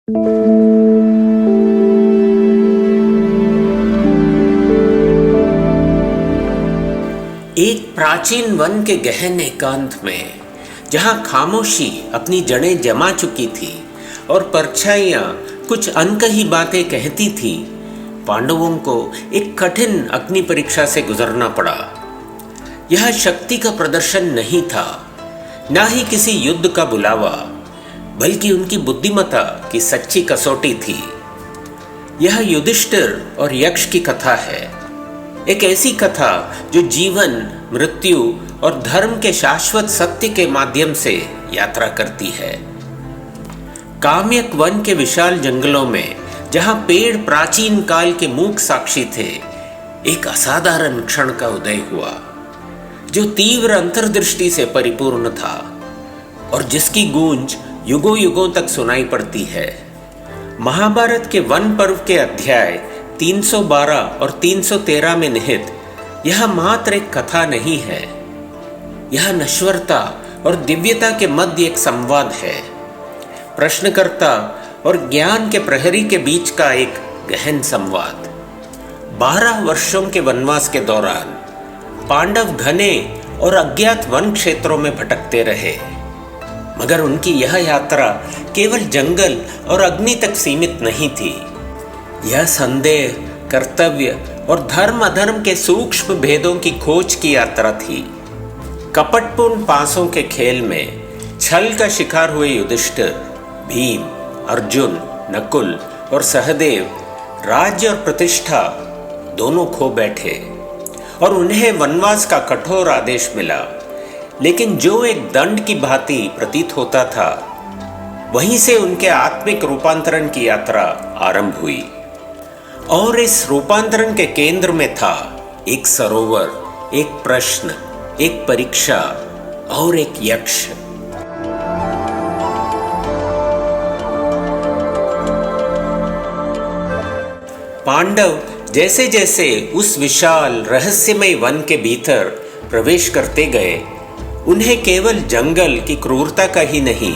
एक प्राचीन वन के गहन एकांत में, जहाँ खामोशी अपनी जड़ें जमा चुकी थी और परछाइयाँ कुछ अनकही बातें कहती थी, पांडवों को एक कठिन अग्नि परीक्षा से गुजरना पड़ा। यह शक्ति का प्रदर्शन नहीं था, ना ही किसी युद्ध का बुलावा, बल्कि उनकी बुद्धिमत्ता की सच्ची कसौटी थी। यह युधिष्ठिर और यक्ष की कथा है, एक ऐसी कथा जो जीवन, मृत्यु और धर्म के शाश्वत सत्य के माध्यम से यात्रा करती है। काम्यक वन के विशाल जंगलों में, जहां पेड़ प्राचीन काल के मूक साक्षी थे, एक असाधारण क्षण का उदय हुआ, जो तीव्र अंतर्दृष्टि से परिपूर्ण था और जिसकी गूंज युगों युगों तक सुनाई पड़ती है। महाभारत के वन पर्व के अध्याय 312 और 313 में निहित यह मात्र एक कथा नहीं है, यह नश्वरता और दिव्यता के मध्य एक संवाद है, प्रश्नकर्ता और ज्ञान के प्रहरी के बीच का एक गहन संवाद। 12 वर्षों के वनवास के दौरान पांडव घने और अज्ञात वन क्षेत्रों में भटकते रहे, मगर उनकी यह यात्रा केवल जंगल और अग्नि तक सीमित नहीं थी। यह संदेह, कर्तव्य और धर्म अधर्म के सूक्ष्म भेदों की खोज की यात्रा थी। कपटपूर्ण पासों के खेल में छल का शिकार हुए युधिष्ठिर, भीम, अर्जुन, नकुल और सहदेव राज्य और प्रतिष्ठा दोनों खो बैठे और उन्हें वनवास का कठोर आदेश मिला। लेकिन जो एक दंड की भांति प्रतीत होता था, वहीं से उनके आत्मिक रूपांतरण की यात्रा आरंभ हुई। और इस रूपांतरण के केंद्र में था एक सरोवर, एक प्रश्न, एक परीक्षा और एक यक्ष। पांडव जैसे जैसे उस विशाल रहस्यमय वन के भीतर प्रवेश करते गए, उन्हें केवल जंगल की क्रूरता का ही नहीं,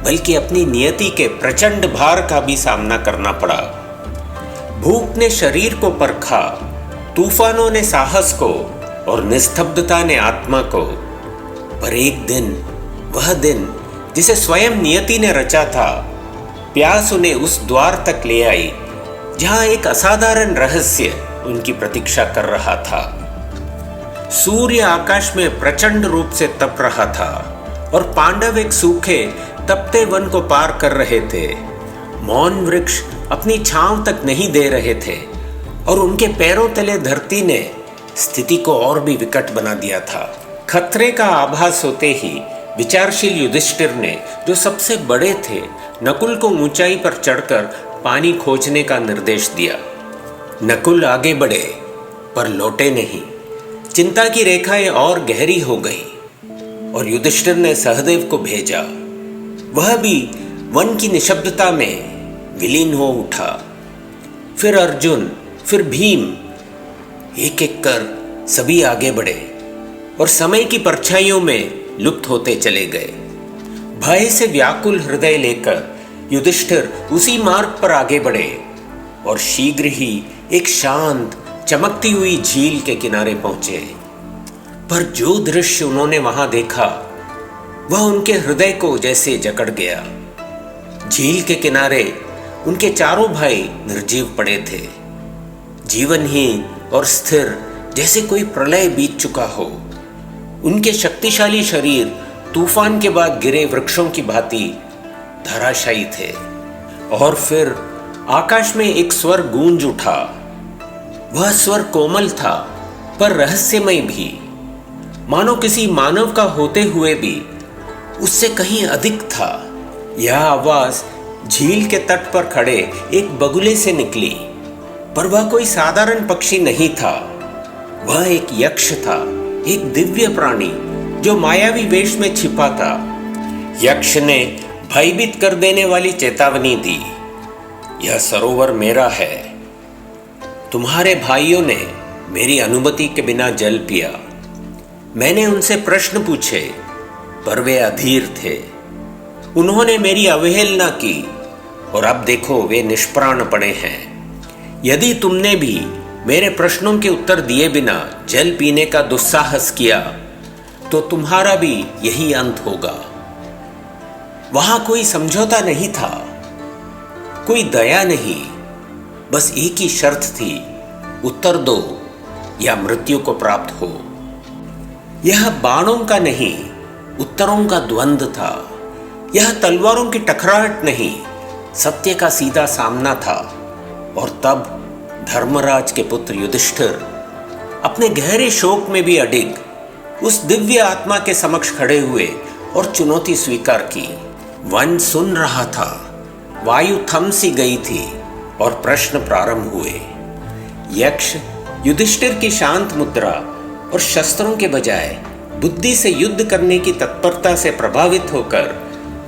बल्कि अपनी नियति के प्रचंड भार का भी सामना करना पड़ा। भूख ने शरीर को परखा, तूफानों ने साहस को और निस्तब्धता ने आत्मा को। पर एक दिन, वह दिन जिसे स्वयं नियति ने रचा था, प्यास उन्हें उस द्वार तक ले आई जहां एक असाधारण रहस्य उनकी प्रतीक्षा कर रहा था। सूर्य आकाश में प्रचंड रूप से तप रहा था और पांडव एक सूखे तपते वन को पार कर रहे थे। मौन वृक्ष अपनी छांव तक नहीं दे रहे थे और उनके पैरों तले धरती ने स्थिति को और भी विकट बना दिया था। खतरे का आभास होते ही विचारशील युधिष्ठिर ने, जो सबसे बड़े थे, नकुल को ऊंचाई पर चढ़कर पानी खोजने का निर्देश दिया। नकुल आगे बढ़े पर लौटे नहीं। चिंता की रेखाएं और गहरी हो गई और युधिष्ठिर ने सहदेव को भेजा। वह भी वन की निशब्दता में विलीन हो उठा। फिर अर्जुन, फिर भीम, एक एक कर सभी आगे बढ़े और समय की परछाइयों में लुप्त होते चले गए। भय से व्याकुल हृदय लेकर युधिष्ठिर उसी मार्ग पर आगे बढ़े और शीघ्र ही एक शांत, चमकती हुई झील के किनारे पहुंचे। पर जो दृश्य उन्होंने वहां देखा, वह उनके हृदय को जैसे जकड़ गया। झील के किनारे उनके चारों भाई निर्जीव पड़े थे, जीवनहीन और स्थिर, जैसे कोई प्रलय बीत चुका हो। उनके शक्तिशाली शरीर तूफान के बाद गिरे वृक्षों की भांति धराशायी थे। और फिर आकाश में एक स्वर गूंज उठा। वह स्वर कोमल था पर रहस्यमय भी, मानो किसी मानव का होते हुए भी उससे कहीं अधिक था। यह आवाज झील के तट पर खड़े एक बगुले से निकली, पर वह कोई साधारण पक्षी नहीं था। वह एक यक्ष था, एक दिव्य प्राणी जो मायावी वेश में छिपा था। यक्ष ने भयभीत कर देने वाली चेतावनी दी, यह सरोवर मेरा है। तुम्हारे भाइयों ने मेरी अनुमति के बिना जल पिया। मैंने उनसे प्रश्न पूछे, पर वे अधीर थे। उन्होंने मेरी अवहेलना की और अब देखो वे निष्प्राण पड़े हैं। यदि तुमने भी मेरे प्रश्नों के उत्तर दिए बिना जल पीने का दुस्साहस किया तो तुम्हारा भी यही अंत होगा। वहां कोई समझौता नहीं था, कोई दया नहीं, बस एक ही शर्त थी, उत्तर दो या मृत्यु को प्राप्त हो। यह बाणों का नहीं, उत्तरों का द्वंद्व था। यह तलवारों की टकराहट नहीं, सत्य का सीधा सामना था। और तब धर्मराज के पुत्र युधिष्ठिर अपने गहरे शोक में भी अडिग उस दिव्य आत्मा के समक्ष खड़े हुए और चुनौती स्वीकार की। वन सुन रहा था, वायु थम सी गई थी और प्रश्न प्रारंभ हुए। यक्ष युधिष्ठिर की शांत मुद्रा और शस्त्रों के बजाय बुद्धि से युद्ध करने की तत्परता से प्रभावित होकर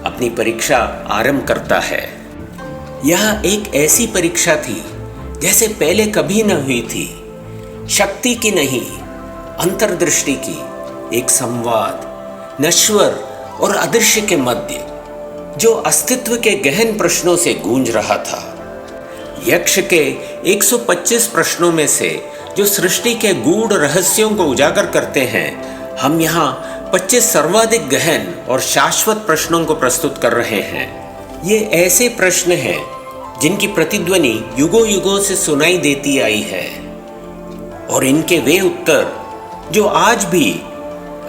अपनी परीक्षा आरंभ करता है। यह एक ऐसी परीक्षा थी जैसे पहले कभी न हुई थी। शक्ति की नहीं, अंतर्दृष्टि की एक संवाद नश्वर और अदृश्य के मध्य, जो अस्तित्व के गहन प्रश्नों से गूंज रहा था। यक्ष के 125 प्रश्नों में से जो सृष्टि के गूढ़ रहस्यों को उजागर करते हैं, हम यहाँ 25 सर्वाधिक गहन और शाश्वत प्रश्नों को प्रस्तुत कर रहे हैं। ये ऐसे प्रश्न हैं जिनकी प्रतिध्वनि युगों युगों से सुनाई देती आई है, और इनके वे उत्तर जो आज भी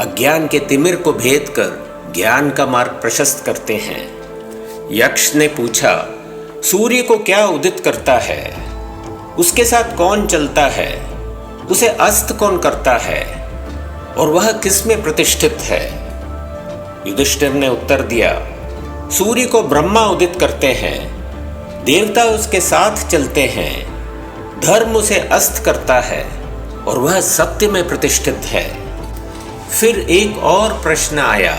अज्ञान के तिमिर को भेद कर ज्ञान का मार्ग प्रशस्त करते हैं। यक्ष ने पूछा, सूर्य को क्या उदित करता है? उसके साथ कौन चलता है? उसे अस्त कौन करता है? और वह किस में प्रतिष्ठित है? युधिष्ठिर ने उत्तर दिया, सूर्य को ब्रह्मा उदित करते हैं, देवता उसके साथ चलते हैं, धर्म उसे अस्त करता है और वह सत्य में प्रतिष्ठित है। फिर एक और प्रश्न आया,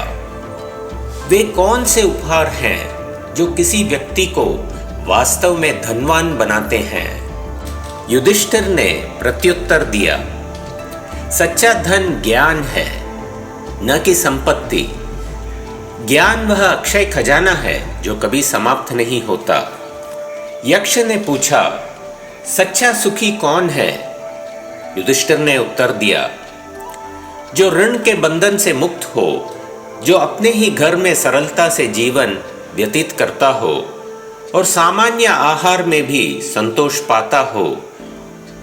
वे कौन से उपहार हैं जो किसी व्यक्ति को वास्तव में धनवान बनाते हैं? युधिष्ठिर ने प्रत्युत्तर दिया, सच्चा धन ज्ञान है, न कि संपत्ति। ज्ञान वह अक्षय खजाना है जो कभी समाप्त नहीं होता। यक्ष ने पूछा, सच्चा सुखी कौन है? युधिष्ठिर ने उत्तर दिया, जो ऋण के बंधन से मुक्त हो, जो अपने ही घर में सरलता से जीवन व्यतीत करता हो और सामान्य आहार में भी संतोष पाता हो,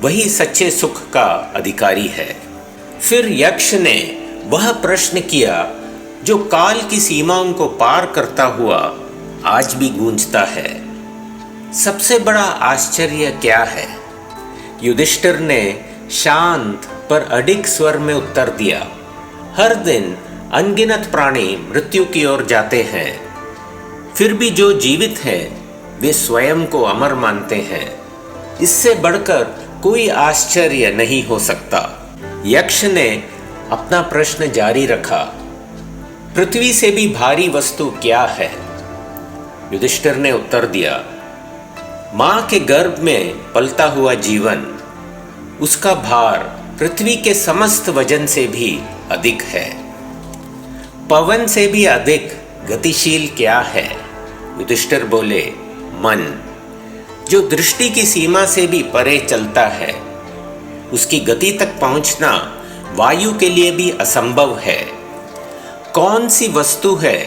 वही सच्चे सुख का अधिकारी है। फिर यक्ष ने वह प्रश्न किया जो काल की सीमाओं को पार करता हुआ आज भी गूंजता है, सबसे बड़ा आश्चर्य क्या है? युधिष्ठिर ने शांत पर अडिग स्वर में उत्तर दिया, हर दिन अनगिनत प्राणी मृत्यु की ओर जाते हैं, फिर भी जो जीवित हैं वे स्वयं को अमर मानते हैं। इससे बढ़कर कोई आश्चर्य नहीं हो सकता। यक्ष ने अपना प्रश्न जारी रखा, पृथ्वी से भी भारी वस्तु क्या है? युधिष्ठिर ने उत्तर दिया, मां के गर्भ में पलता हुआ जीवन, उसका भार पृथ्वी के समस्त वजन से भी अधिक है। पवन से भी अधिक गतिशील क्या है? युधिष्ठिर बोले, मन, जो दृष्टि की सीमा से भी परे चलता है। उसकी गति तक पहुंचना वायु के लिए भी असंभव है। कौन सी वस्तु है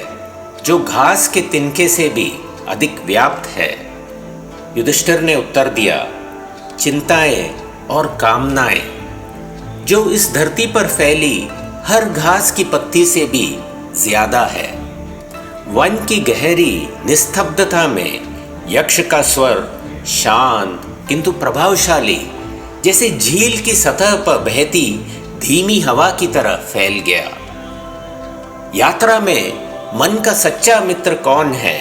जो घास के तिनके से भी अधिक व्याप्त है? युधिष्ठिर ने उत्तर दिया, चिंताएं और कामनाएं, जो इस धरती पर फैली हर घास की पत्ती से भी ज्यादा है। वन की गहरी निस्तब्धता में यक्ष का स्वर शांत किंतु प्रभावशाली, जैसे झील की सतह पर बहती धीमी हवा की तरह फैल गया। यात्रा में मन का सच्चा मित्र कौन है?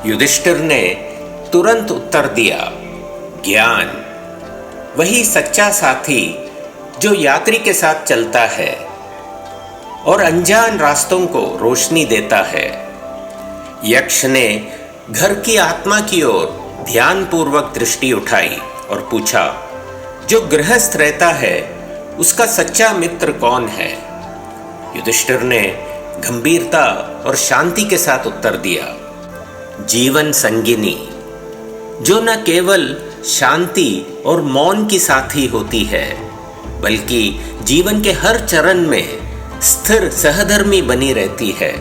युधिष्ठिर ने तुरंत उत्तर दिया, ज्ञान, वही सच्चा साथी जो यात्री के साथ चलता है और अनजान रास्तों को रोशनी देता है। यक्ष ने घर की आत्मा की ओर ध्यानपूर्वक दृष्टि उठाई और पूछा, जो गृहस्थ रहता है उसका सच्चा मित्र कौन है? युधिष्ठिर ने गंभीरता और शांति के साथ उत्तर दिया, जीवन संगिनी, जो न केवल शांति और मौन की साथी होती है बल्कि जीवन के हर चरण में स्थिर सहधर्मी बनी रहती है,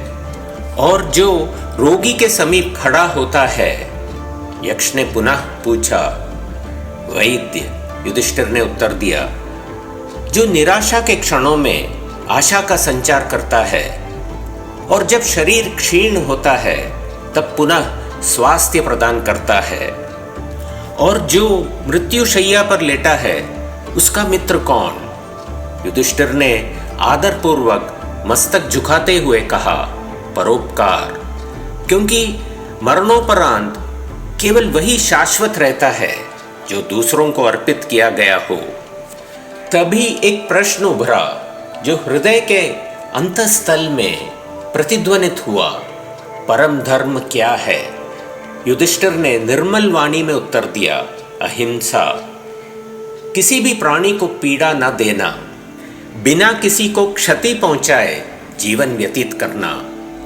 और जो रोगी के समीप खड़ा होता है। यक्ष ने पुनः पूछा। वैद्य, युधिष्ठिर ने उत्तर दिया, जो निराशा के क्षणों में आशा का संचार करता है और जब शरीर क्षीण होता है तब पुनः स्वास्थ्य प्रदान करता है, और जो मृत्युशैया पर लेटा है उसका मित्र कौन? युधिष्ठिर ने आदरपूर्वक मस्तक झुकाते हुए कहा, परोपकार, क्योंकि मरणोपरांत केवल वही शाश्वत रहता है जो दूसरों को अर्पित किया गया हो। तभी एक प्रश्न उभरा जो हृदय के अंतःस्थल में प्रतिध्वनित हुआ, परम धर्म क्या है? युधिष्ठिर ने निर्मल वाणी में उत्तर दिया, अहिंसा, किसी भी प्राणी को पीड़ा न देना, बिना किसी को क्षति पहुंचाए जीवन व्यतीत करना,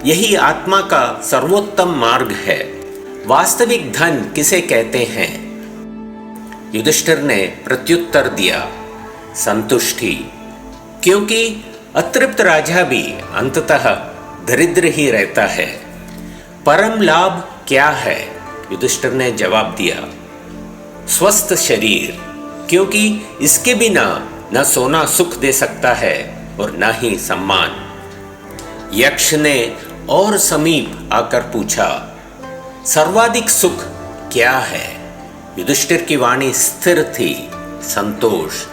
यही आत्मा का सर्वोत्तम मार्ग है। वास्तविक धन किसे कहते हैं? युधिष्ठिर ने प्रत्युत्तर दिया, संतुष्टि, क्योंकि अतृप्त राजा भी अंततः दरिद्र ही रहता है। परम लाभ क्या है? युधिष्ठिर ने जवाब दिया, स्वस्थ शरीर, क्योंकि इसके बिना न सोना सुख दे सकता है और न ही सम्मान। यक्ष ने और समीप आकर पूछा, सर्वाधिक सुख क्या है? युधिष्ठिर की वाणी स्थिर थी, संतोष।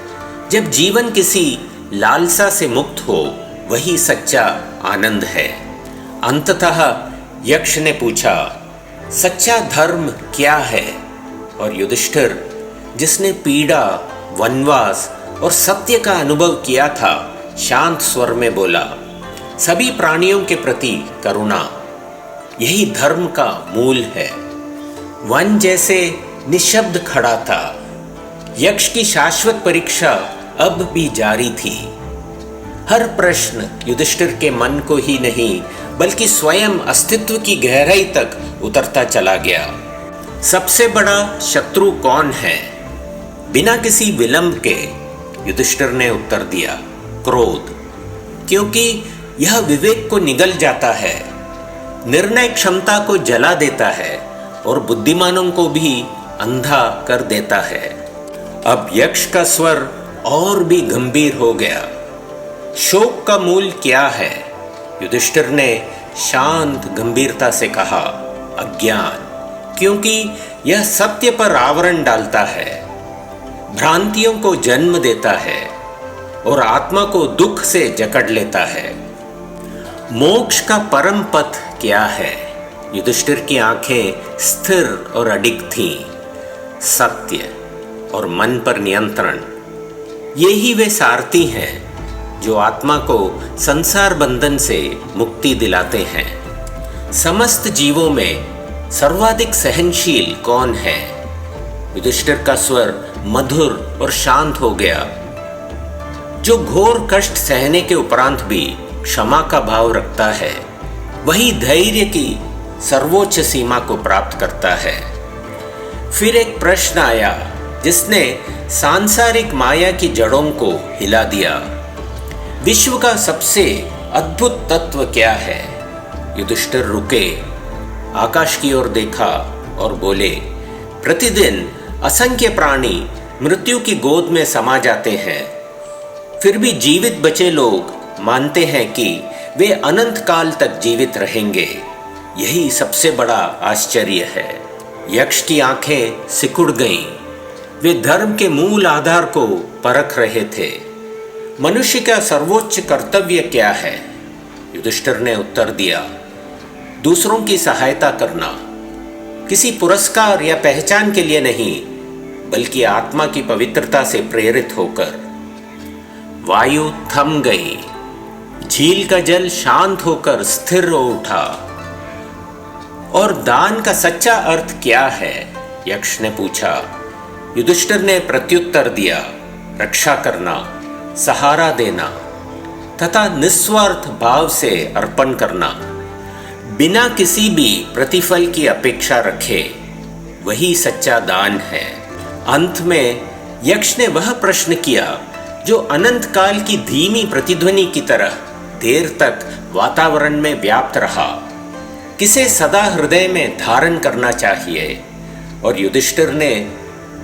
जब जीवन किसी लालसा से मुक्त हो वही सच्चा आनंद है। अंततः यक्ष ने पूछा, सच्चा धर्म क्या है? और युधिष्ठिर, जिसने पीड़ा, वनवास और सत्य का अनुभव किया था, शांत स्वर में बोला, सभी प्राणियों के प्रति करुणा, यही धर्म का मूल है। वन जैसे निशब्द खड़ा था। यक्ष की शाश्वत परीक्षा अब भी जारी थी। हर प्रश्न युधिष्ठिर के मन को ही नहीं बल्कि स्वयं अस्तित्व की गहराई तक उतरता चला गया। सबसे बड़ा शत्रु कौन है? बिना किसी विलंब के युधिष्ठिर ने उत्तर दिया, क्रोध, क्योंकि यह विवेक को निगल जाता है, निर्णय क्षमता को जला देता है और बुद्धिमानों को भी अंधा कर देता है। अब यक्ष का स्वर और भी गंभीर हो गया। शोक का मूल क्या है? युधिष्ठिर ने शांत गंभीरता से कहा, अज्ञान, क्योंकि यह सत्य पर आवरण डालता है, भ्रांतियों को जन्म देता है और आत्मा को दुख से जकड़ लेता है। मोक्ष का परम पथ क्या है? युधिष्ठिर की आंखें स्थिर और अडिग थीं। सत्य और मन पर नियंत्रण, ये ही वे सारथी हैं जो आत्मा को संसार बंधन से मुक्ति दिलाते हैं। समस्त जीवों में सर्वाधिक सहनशील कौन है? युधिष्ठिर का स्वर मधुर और शांत हो गया। जो घोर कष्ट सहने के उपरांत भी क्षमा का भाव रखता है, वही धैर्य की सर्वोच्च सीमा को प्राप्त करता है। फिर एक प्रश्न आया जिसने सांसारिक माया की जड़ों को हिला दिया। विश्व का सबसे अद्भुत तत्व क्या है? युधिष्ठिर रुके, आकाश की ओर देखा और बोले, प्रतिदिन असंख्य प्राणी मृत्यु की गोद में समा जाते हैं, फिर भी जीवित बचे लोग मानते हैं कि वे अनंत काल तक जीवित रहेंगे। यही सबसे बड़ा आश्चर्य है। यक्ष की आंखें सिकुड़ गईं। वे धर्म के मूल आधार को परख रहे थे। मनुष्य का सर्वोच्च कर्तव्य क्या है? युधिष्ठिर ने उत्तर दिया, दूसरों की सहायता करना, किसी पुरस्कार या पहचान के लिए नहीं बल्कि आत्मा की पवित्रता से प्रेरित होकर। वायु थम गई। झील का जल शांत होकर स्थिर हो उठा। और दान का सच्चा अर्थ क्या है? यक्ष ने पूछा। युधिष्ठिर ने प्रत्युत्तर दिया, रक्षा करना, सहारा देना तथा निस्वार्थ भाव से अर्पण करना। बिना किसी भी प्रतिफल की अपेक्षा रखे, वही सच्चा दान है। अंत में यक्ष ने वह प्रश्न किया जो अनंत काल की धीमी प्रतिध्वनि की तरह देर तक वातावरण में व्याप्त रहा। किसे सदा हृदय में धारण करना चाहिए? और युधिष्ठिर ने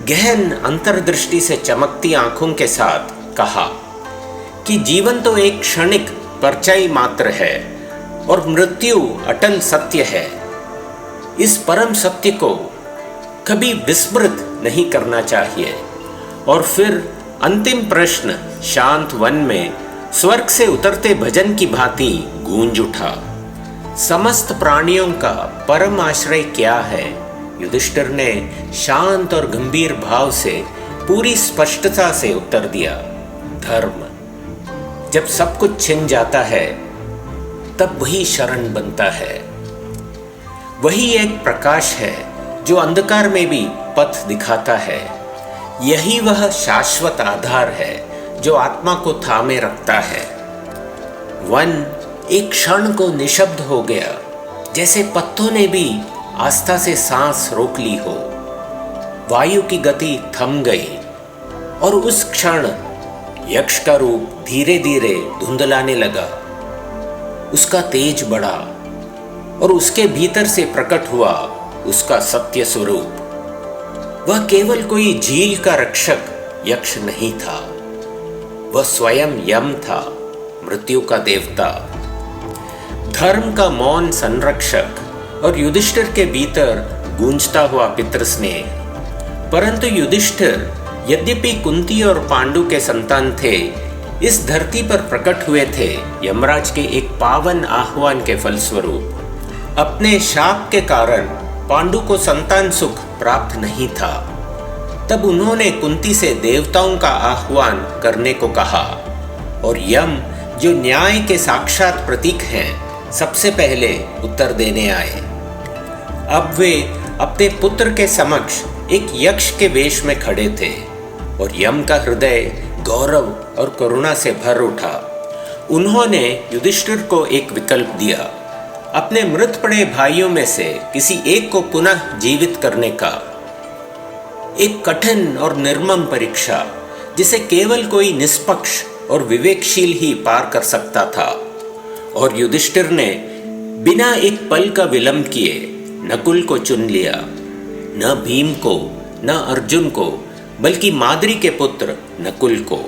गहन अंतर्दृष्टि से चमकती आंखों के साथ कहा कि जीवन तो एक क्षणिक परछाई मात्र है और मृत्यु अटल सत्य है। इस परम सत्य को कभी विस्मृत नहीं करना चाहिए। और फिर अंतिम प्रश्न शांत वन में स्वर्ग से उतरते भजन की भांति गूंज उठा। समस्त प्राणियों का परम आश्रय क्या है? युधिष्ठिर ने शांत और गंभीर भाव से पूरी स्पष्टता से उत्तर दिया, धर्म। जब सब कुछ छिन जाता है तब वही शरण बनता है। वही एक प्रकाश है जो अंधकार में भी पथ दिखाता है। यही वह शाश्वत आधार है जो आत्मा को थामे रखता है। वन एक क्षण को निशब्द हो गया, जैसे पत्तों ने भी आस्था से सांस रोक ली हो। वायु की गति थम गई और उस क्षण यक्ष का रूप धीरे धीरे धुंधलाने लगा। उसका तेज बढ़ा और उसके भीतर से प्रकट हुआ उसका सत्य स्वरूप। वह केवल कोई झील का रक्षक यक्ष नहीं था, वह स्वयं यम था, मृत्यु का देवता, धर्म का मौन संरक्षक और युधिष्ठिर के भीतर गूंजता हुआ पितृस्नेह। परंतु युधिष्ठिर यद्यपि कुंती और पांडु के संतान थे, इस धरती पर प्रकट हुए थे यमराज के एक पावन आह्वान के फलस्वरूप। अपने शाप के कारण पांडु को संतान सुख प्राप्त नहीं था। तब उन्होंने कुंती से देवताओं का आह्वान करने को कहा और यम, जो न्याय के साक्षात प्रतीक हैं, सबसे पहले उत्तर देने आए। अब वे अपने पुत्र के समक्ष एक यक्ष के वेश में खड़े थे और यम का हृदय गौरव और करुणा से भर उठा। उन्होंने युधिष्ठिर को एक विकल्प दिया, अपने मृत पड़े भाइयों में से किसी एक को पुनः जीवित करने का। एक कठिन और निर्मम परीक्षा जिसे केवल कोई निष्पक्ष और विवेकशील ही पार कर सकता था। और युधिष्ठिर ने बिना एक पल का विलंब किए नकुल को चुन लिया, न भीम को, न अर्जुन को, बल्कि माद्री के पुत्र नकुल को।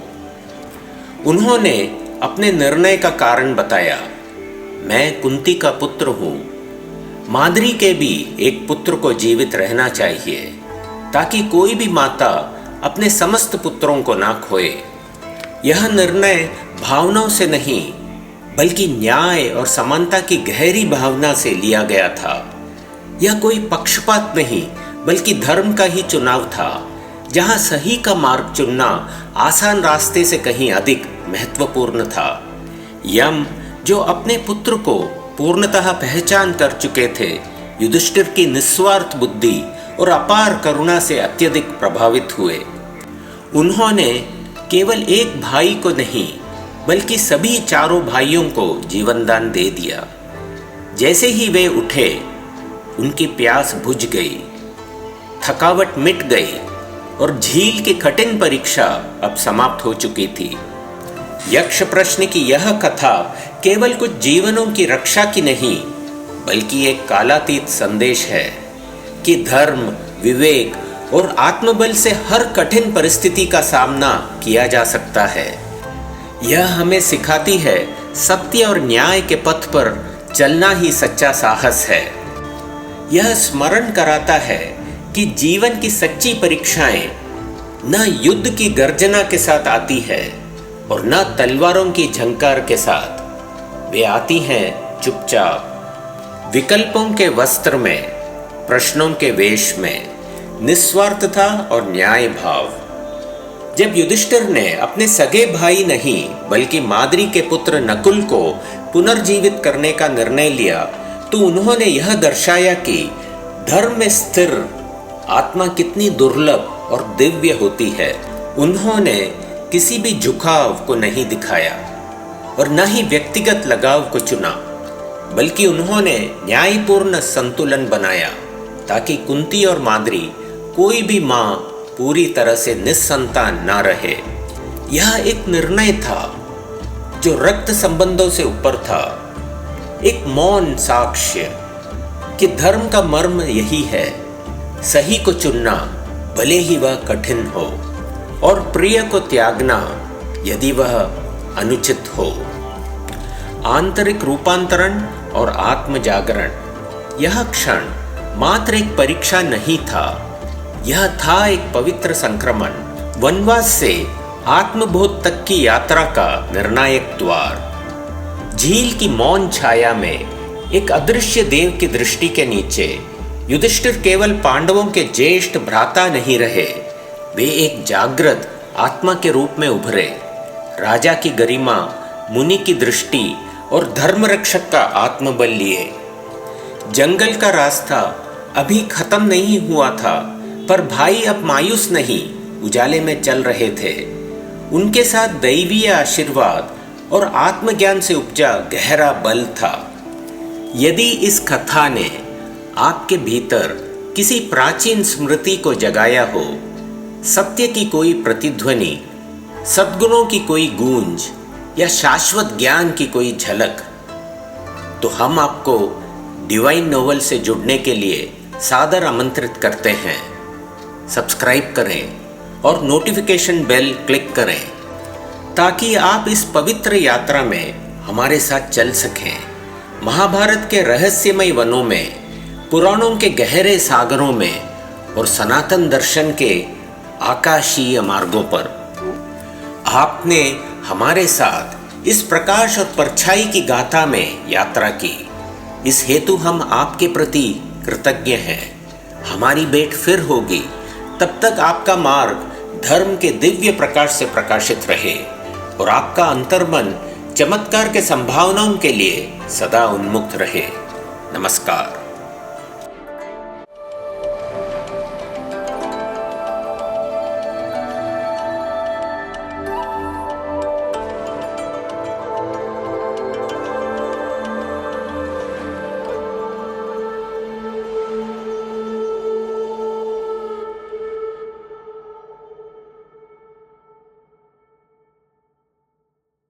उन्होंने अपने निर्णय का कारण बताया, मैं कुंती का पुत्र हूँ। माद्री के भी एक पुत्र को जीवित रहना चाहिए ताकि कोई भी माता अपने समस्त पुत्रों को ना खोए। यह निर्णय भावनाओं से नहीं बल्कि न्याय और समानता की गहरी भावना से लिया गया था। यह कोई पक्षपात नहीं बल्कि धर्म का ही चुनाव था, जहां सही का मार्ग चुनना आसान रास्ते से कहीं अधिक महत्वपूर्ण था। यम, जो अपने पुत्र को पूर्णतः पहचान कर चुके थे, युधिष्ठिर की निस्वार्थ बुद्धि और अपार करुणा से अत्यधिक प्रभावित हुए। उन्होंने केवल एक भाई को नहीं बल्कि सभी चारों भाइयों को जीवनदान दे दिया। जैसे ही वे उठे, उनकी प्यास बुझ गई, थकावट मिट गई और झील की कठिन परीक्षा अब समाप्त हो चुकी थी। यक्ष प्रश्न की यह कथा केवल कुछ जीवनों की रक्षा की नहीं बल्कि एक कालातीत संदेश है कि धर्म, विवेक और आत्मबल से हर कठिन परिस्थिति का सामना किया जा सकता है। यह हमें सिखाती है सत्य और न्याय के पथ पर चलना ही सच्चा साहस है। यह स्मरण कराता है कि जीवन की सच्ची परीक्षाएं न युद्ध की गर्जना के साथ आती है और न तलवारों की झंकार के साथ। वे आती हैं चुपचाप, विकल्पों के वस्त्र में, प्रश्नों के वेश में, निस्वार्थता और न्याय भाव। जब युधिष्ठिर ने अपने सगे भाई नहीं बल्कि माद्री के पुत्र नकुल को पुनर्जीवित करने का निर्णय लिया, तो उन्होंने यह दर्शाया कि धर्म में स्थिर आत्मा कितनी दुर्लभ और दिव्य होती है। उन्होंने किसी भी झुकाव को नहीं दिखाया और न ही व्यक्तिगत लगाव को चुना। बल्कि उन्होंने न्यायपूर्ण संतुलन बनाया ताकि कुंती और माद्री कोई भी माँ पूरी तरह से निस्संतान ना रहे। यह एक निर्णय था जो रक्त संबंधों से ऊपर था, एक मौन साक्ष्य कि धर्म का मर्म यही है, सही को चुनना भले ही वह कठिन हो और प्रिय को त्यागना यदि वह अनुचित हो। आंतरिक रूपांतरण और आत्म जागरण, यह क्षण मात्र एक परीक्षा नहीं था, यह था एक पवित्र संक्रमण, वनवास से आत्मबोध तक की यात्रा का निर्णायक द्वार। झील की मौन छाया में एक अदृश्य देव की दृष्टि के नीचे युधिष्ठिर केवल पांडवों के ज्येष्ठ भ्राता नहीं रहे, वे एक जागृत आत्मा के रूप में उभरे। राजा की गरिमा, मुनि की दृष्टि और धर्मरक्षक का आत्मबल लिए। जंगल का रास्ता अभी खत्म नहीं हुआ था, पर भाई अब मायूस नहीं, उजाले में चल रहे थे। उनके साथ दैवीय आशीर्वाद और आत्मज्ञान से उपजा गहरा बल था। यदि इस कथा ने आपके भीतर किसी प्राचीन स्मृति को जगाया हो, सत्य की कोई प्रतिध्वनि, सद्गुणों की कोई गूंज या शाश्वत ज्ञान की कोई झलक, तो हम आपको डिवाइन नोवेल से जुड़ने के लिए सादर आमंत्रित करते हैं। सब्सक्राइब करें और नोटिफिकेशन बेल क्लिक करें ताकि आप इस पवित्र यात्रा में हमारे साथ चल सकें। महाभारत के रहस्यमय वनों में, पुराणों के गहरे सागरों में और सनातन दर्शन के आकाशीय मार्गों पर। आपने हमारे साथ इस प्रकाश और परछाई की गाथा में यात्रा की, इस हेतु हम आपके प्रति कृतज्ञ हैं। हमारी भेंट फिर होगी, तब तक आपका मार्ग धर्म के दिव्य प्रकाश से प्रकाशित रहे और आपका अंतर्मन चमत्कार के संभावनाओं के लिए सदा उन्मुक्त रहे। नमस्कार।